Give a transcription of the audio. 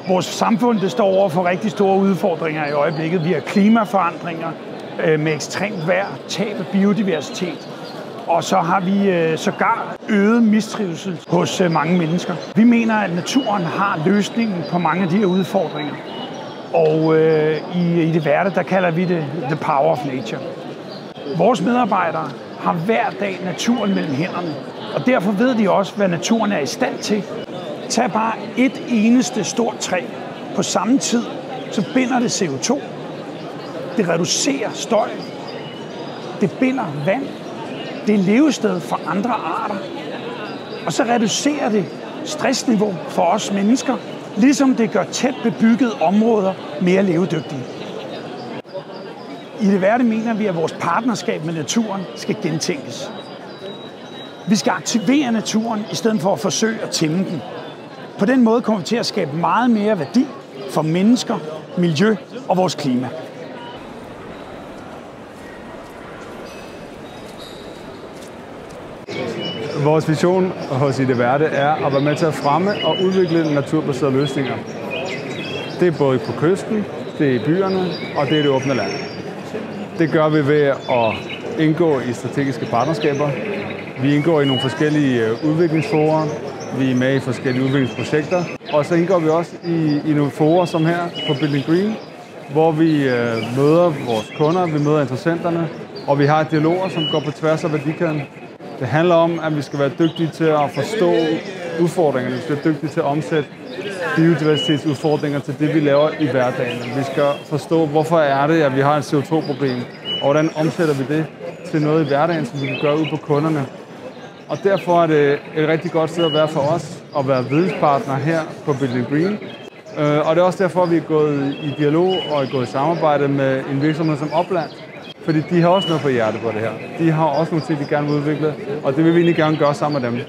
Vores samfund det står over for rigtig store udfordringer i øjeblikket. Vi har klimaforandringer med ekstremt vejr, tab af biodiversitet. Og så har vi sågar øget mistrivsel hos mange mennesker. Vi mener, at naturen har løsningen på mange af de her udfordringer. Og i det værte, der kalder vi det the power of nature. Vores medarbejdere har hver dag naturen mellem hænderne, og derfor ved de også, hvad naturen er i stand til. Tag bare et eneste stort træ. På samme tid, så binder det CO2. Det reducerer støj. Det binder vand. Det er levested for andre arter. Og så reducerer det stressniveau for os mennesker, ligesom det gør tæt bebyggede områder mere levedygtige. I det værte mener vi, at vores partnerskab med naturen skal gentænkes. Vi skal aktivere naturen, i stedet for at forsøge at tæmme den. På den måde kommer vi til at skabe meget mere værdi for mennesker, miljø og vores klima. Vores vision hos I det værte er at være med til at fremme og udvikle naturbaserede løsninger. Det er både på kysten, det er i byerne og det er det åbne land. Det gør vi ved at indgå i strategiske partnerskaber. Vi indgår i nogle forskellige udviklingsforer. Vi er med i forskellige udviklingsprojekter. Og så indgår vi også i nogle forer som her på Building Green, hvor vi møder vores kunder, vi møder interessenterne, og vi har dialoger, som går på tværs af værdikæden. Det handler om, at vi skal være dygtige til at forstå udfordringerne. Vi skal være dygtige til at omsætte biodiversitetsudfordringer til det, vi laver i hverdagen. Vi skal forstå, hvorfor er det, at vi har et CO2-problem, og hvordan omsætter vi det til noget i hverdagen, som vi kan gøre ud på kunderne. Og derfor er det et rigtig godt sted at være for os, at være videnspartner her på Building Green. Og det er også derfor, at vi er gået i dialog og er gået i samarbejde med en virksomhed som Opland. Fordi de har også noget på hjertet på det her. De har også nogle ting, de gerne vil udvikle, og det vil vi egentlig gerne gøre sammen med dem.